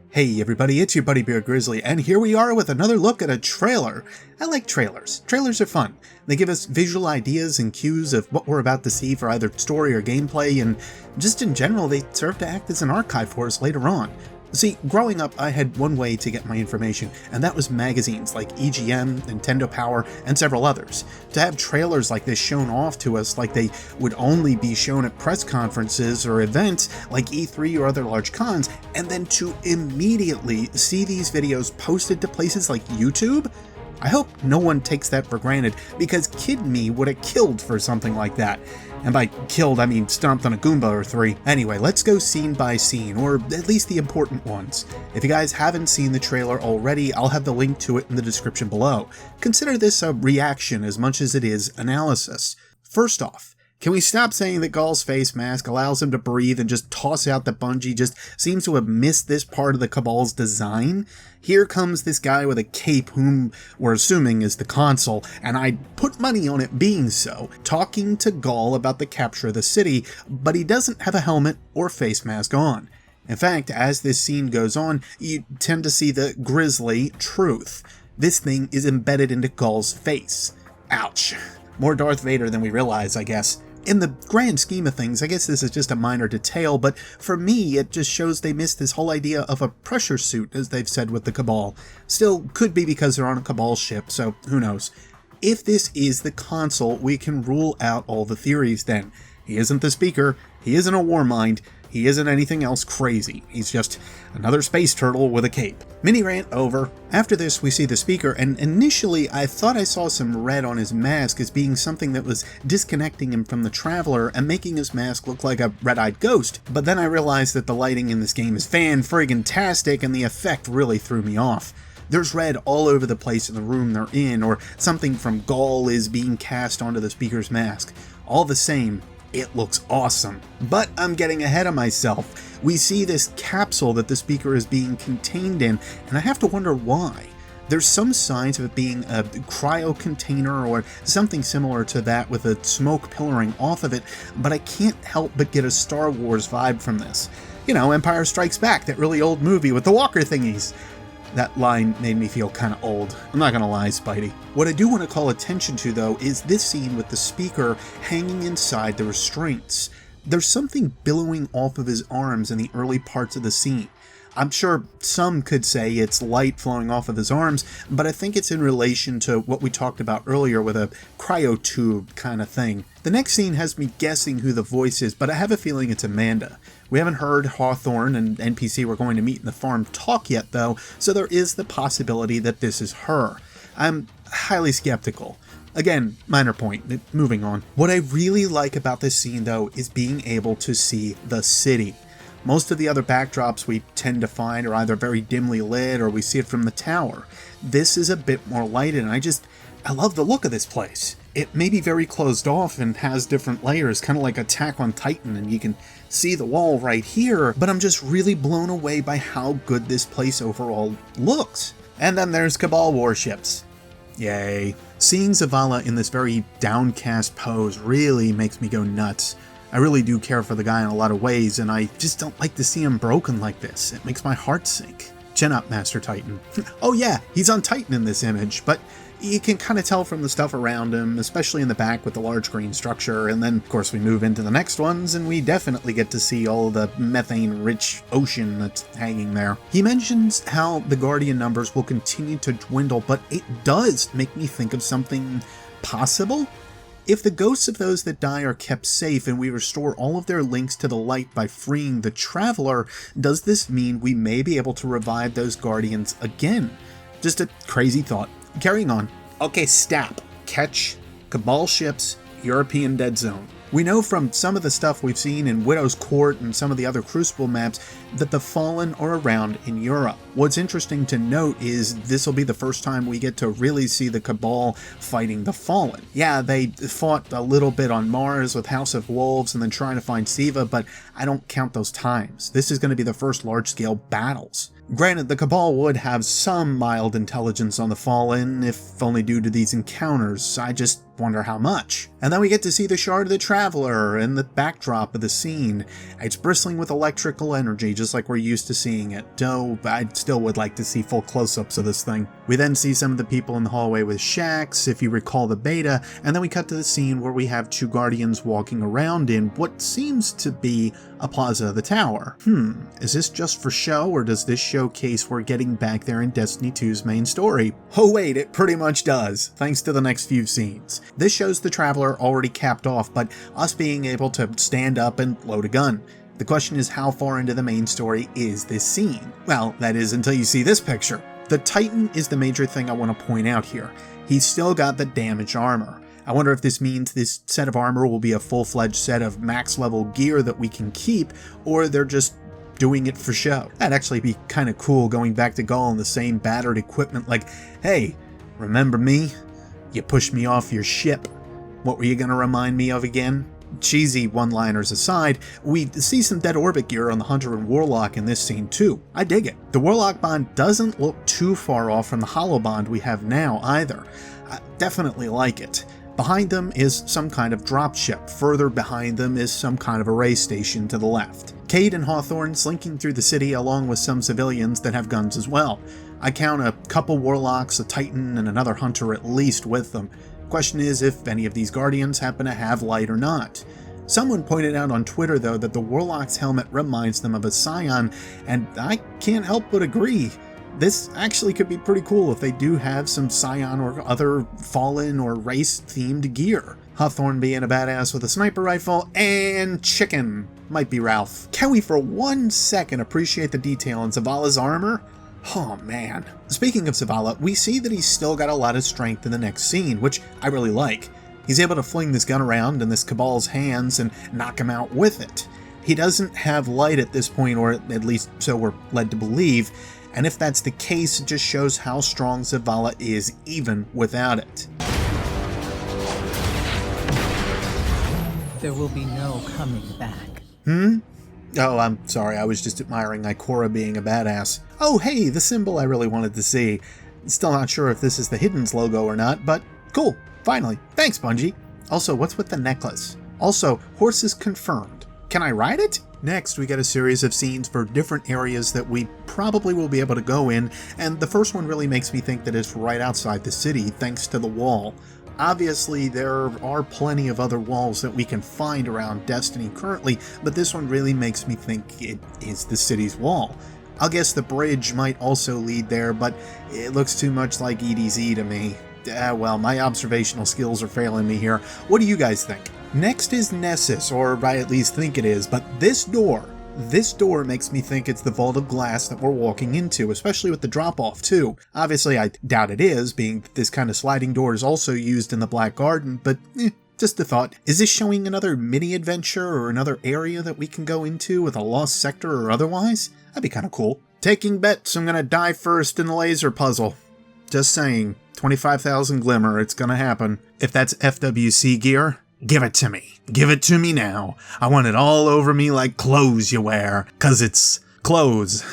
Hey everybody, it's your buddy Bear Grizzly, and here we are with another look at a trailer. I like trailers. Trailers are fun. They give us visual ideas and cues of what we're about to see for either story or gameplay, and just in general, they serve to act as an archive for us later on. See, growing up, I had one way to get my information, and that was magazines like EGM, Nintendo Power, and several others. To have trailers like this shown off to us like they would only be shown at press conferences or events like E3 or other large cons, and then to immediately see these videos posted to places like YouTube? I hope no one takes that for granted, because kid me would have killed for something like that. And by killed, I mean stomped on a Goomba or three. Anyway, let's go scene by scene, or at least the important ones. If you guys haven't seen the trailer already, I'll have the link to it in the description below. Consider this a reaction as much as it is analysis. First off, can we stop saying that Ghaul's face mask allows him to breathe and just toss out that Bungie just seems to have missed this part of the Cabal's design? Here comes this guy with a cape whom we're assuming is the consul, and I'd put money on it being so, talking to Ghaul about the capture of the city, but he doesn't have a helmet or face mask on. In fact, as this scene goes on, you tend to see the grisly truth. This thing is embedded into Ghaul's face. Ouch. More Darth Vader than we realize, I guess. In the grand scheme of things, I guess this is just a minor detail, but for me, it just shows they missed this whole idea of a pressure suit, as they've said with the Cabal. Still, could be because they're on a Cabal ship, so who knows. If this is the consul, we can rule out all the theories then. He isn't the speaker, he isn't a war mind, he isn't anything else crazy. He's just another space turtle with a cape. Mini rant over. After this, we see the speaker, and initially I thought I saw some red on his mask as being something that was disconnecting him from the Traveler and making his mask look like a red-eyed ghost. But then I realized that the lighting in this game is fan-friggin-tastic, and the effect really threw me off. There's red all over the place in the room they're in, or something from Ghaul is being cast onto the speaker's mask. All the same, it looks awesome. But I'm getting ahead of myself. We see this capsule that the speaker is being contained in, and I have to wonder why. There's some signs of it being a cryo container or something similar to that with a smoke pillaring off of it, but I can't help but get a Star Wars vibe from this. You know, Empire Strikes Back, that really old movie with the walker thingies. That line made me feel kind of old. I'm not gonna lie, Spidey. What I do want to call attention to, though, is this scene with the speaker hanging inside the restraints. There's something billowing off of his arms in the early parts of the scene. I'm sure some could say it's light flowing off of his arms, but I think it's in relation to what we talked about earlier with a cryo tube kind of thing. The next scene has me guessing who the voice is, but I have a feeling it's Amanda. We haven't heard Hawthorne and NPC we're going to meet in the farm talk yet, though, so there is the possibility that this is her. I'm highly skeptical. Again, minor point, moving on. What I really like about this scene, though, is being able to see the city. Most of the other backdrops we tend to find are either very dimly lit or we see it from the tower. This is a bit more lighted, and I love the look of this place. It may be very closed off and has different layers, kind of like Attack on Titan, and you can see the wall right here, but I'm just really blown away by how good this place overall looks. And then there's Cabal warships. Yay. Seeing Zavala in this very downcast pose really makes me go nuts. I really do care for the guy in a lot of ways, and I just don't like to see him broken like this. It makes my heart sink. Chin up, Master Titan. Oh yeah, he's on Titan in this image, but you can kind of tell from the stuff around him, especially in the back with the large green structure, and then, of course, we move into the next ones, and we definitely get to see all the methane-rich ocean that's hanging there. He mentions how the Guardian numbers will continue to dwindle, but it does make me think of something possible. If the ghosts of those that die are kept safe and we restore all of their links to the light by freeing the Traveler, does this mean we may be able to revive those Guardians again? Just a crazy thought. Carrying on. Okay, stop. Catch. Cabal ships. European dead zone. We know from some of the stuff we've seen in Widow's Court and some of the other Crucible maps that the Fallen are around in Europe. What's interesting to note is this will be the first time we get to really see the Cabal fighting the Fallen. Yeah, they fought a little bit on Mars with House of Wolves and then trying to find Siva, but I don't count those times. This is going to be the first large-scale battles. Granted, the Cabal would have some mild intelligence on the Fallen, if only due to these encounters. I just wonder how much. And then we get to see the Shard of the Traveler and the backdrop of the scene. It's bristling with electrical energy, just like we're used to seeing it, though I still would like to see full close-ups of this thing. We then see some of the people in the hallway with shacks, if you recall the beta, and then we cut to the scene where we have two Guardians walking around in what seems to be a plaza of the tower. Is this just for show, or does this showcase we're getting back there in Destiny 2's main story? Oh wait, it pretty much does, thanks to the next few scenes. This shows the Traveler already capped off, but us being able to stand up and load a gun. The question is, how far into the main story is this scene? Well, that is until you see this picture. The Titan is the major thing I want to point out here. He's still got the damaged armor. I wonder if this means this set of armor will be a full-fledged set of max level gear that we can keep, or they're just doing it for show. That'd actually be kind of cool, going back to Ghaul in the same battered equipment like, hey, remember me? You pushed me off your ship. What were you gonna remind me of again? Cheesy one-liners aside, we see some dead orbit gear on the Hunter and Warlock in this scene too. I dig it. The Warlock bond doesn't look too far off from the Hollow bond we have now either. I definitely like it. Behind them is some kind of dropship. Further behind them is some kind of array station to the left. Cade and Hawthorne slinking through the city along with some civilians that have guns as well. I count a couple Warlocks, a Titan, and another Hunter at least with them. Question is if any of these Guardians happen to have light or not. Someone pointed out on Twitter though that the Warlock's helmet reminds them of a Scion, and I can't help but agree. This actually could be pretty cool if they do have some Scion or other Fallen or race-themed gear. Hawthorne being a badass with a sniper rifle, and chicken might be Ralph. Can we for 1 second appreciate the detail in Zavala's armor? Oh man. Speaking of Zavala, we see that he's still got a lot of strength in the next scene, which I really like. He's able to fling this gun around in this Cabal's hands and knock him out with it. He doesn't have light at this point, or at least so we're led to believe, and if that's the case, it just shows how strong Zavala is even without it. There will be no coming back. Oh, I'm sorry, I was just admiring Ikora being a badass. Oh hey, the symbol I really wanted to see. Still not sure if this is the Hidden's logo or not, but cool, finally. Thanks, Bungie. Also, what's with the necklace? Also, horses confirmed. Can I ride it? Next, we get a series of scenes for different areas that we probably will be able to go in, and the first one really makes me think that it's right outside the city, thanks to the wall. Obviously, there are plenty of other walls that we can find around Destiny currently, but this one really makes me think it is the city's wall. I'll guess the bridge might also lead there, but it looks too much like EDZ to me. Well, my observational skills are failing me here. What do you guys think? Next is Nessus, or I at least think it is, but this door makes me think it's the Vault of Glass that we're walking into, especially with the drop-off too. Obviously, I doubt it is, being that this kind of sliding door is also used in the Black Garden, but just a thought. Is this showing another mini-adventure or another area that we can go into with a lost sector or otherwise? That'd be kind of cool. Taking bets, I'm gonna die first in the laser puzzle. Just saying, 25,000 glimmer, it's gonna happen. If that's FWC gear, give it to me. Give it to me now. I want it all over me like clothes you wear, 'cause it's clothes.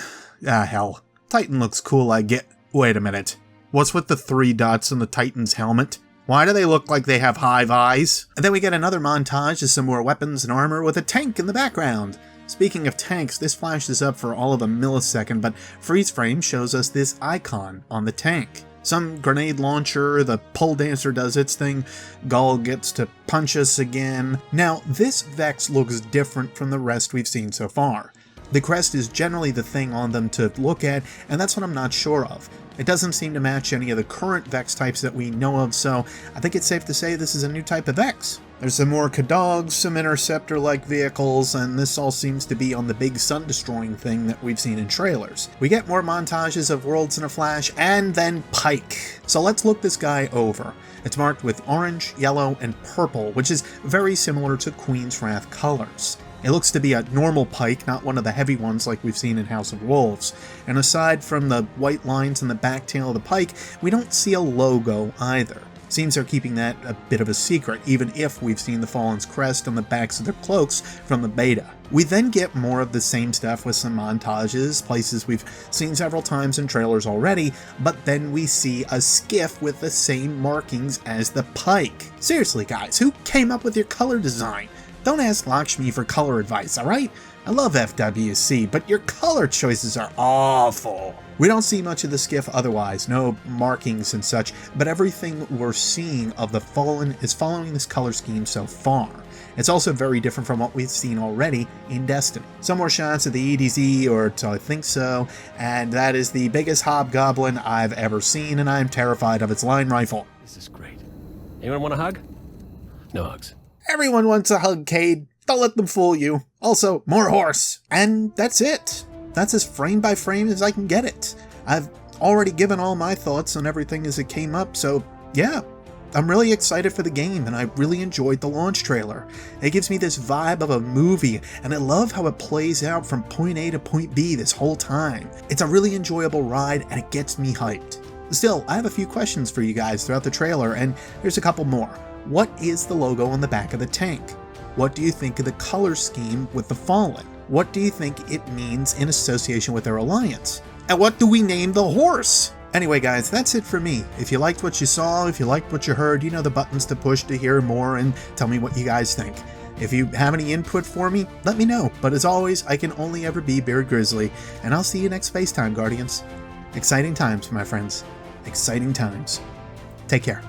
Ah, hell. Titan looks cool, I get. Wait a minute. What's with the 3 dots on the Titan's helmet? Why do they look like they have hive eyes? And then we get another montage of some more weapons and armor with a tank in the background. Speaking of tanks, this flashes up for all of a millisecond, but freeze frame shows us this icon on the tank. Some grenade launcher, the pole dancer does its thing, Ghaul gets to punch us again. Now, this Vex looks different from the rest we've seen so far. The crest is generally the thing on them to look at, and that's what I'm not sure of. It doesn't seem to match any of the current Vex types that we know of, so I think it's safe to say this is a new type of Vex. There's some more Cadogs, some Interceptor-like vehicles, and this all seems to be on the big sun-destroying thing that we've seen in trailers. We get more montages of worlds in a flash, and then Pike. So let's look this guy over. It's marked with orange, yellow, and purple, which is very similar to Queen's Wrath colors. It looks to be a normal Pike, not one of the heavy ones like we've seen in House of Wolves. And aside from the white lines in the back tail of the Pike, we don't see a logo either. Seems they're keeping that a bit of a secret, even if we've seen the Fallen's crest on the backs of their cloaks from the beta. We then get more of the same stuff with some montages, places we've seen several times in trailers already, but then we see a skiff with the same markings as the pike. Seriously guys, who came up with your color design? Don't ask Lakshmi for color advice, alright? I love FWC, but your color choices are awful. We don't see much of the skiff otherwise, no markings and such, but everything we're seeing of the Fallen is following this color scheme so far. It's also very different from what we've seen already in Destiny. Some more shots of the EDZ, or so I think so, and that is the biggest hobgoblin I've ever seen, and I'm terrified of its line rifle. This is great. Anyone want a hug? No hugs. Everyone wants a hug, Cade. Don't let them fool you. Also, more horse. And that's it. That's as frame by frame as I can get it. I've already given all my thoughts on everything as it came up, so yeah. I'm really excited for the game, and I really enjoyed the launch trailer. It gives me this vibe of a movie, and I love how it plays out from point A to point B this whole time. It's a really enjoyable ride, and it gets me hyped. Still, I have a few questions for you guys throughout the trailer, and there's a couple more. What is the logo on the back of the tank? What do you think of the color scheme with the Fallen? What do you think it means in association with their alliance? And what do we name the horse? Anyway guys, that's it for me. If you liked what you saw, if you liked what you heard, you know the buttons to push to hear more and tell me what you guys think. If you have any input for me, let me know. But as always, I can only ever be Beard Grizzly, and I'll see you next FaceTime, Guardians. Exciting times, my friends. Exciting times. Take care.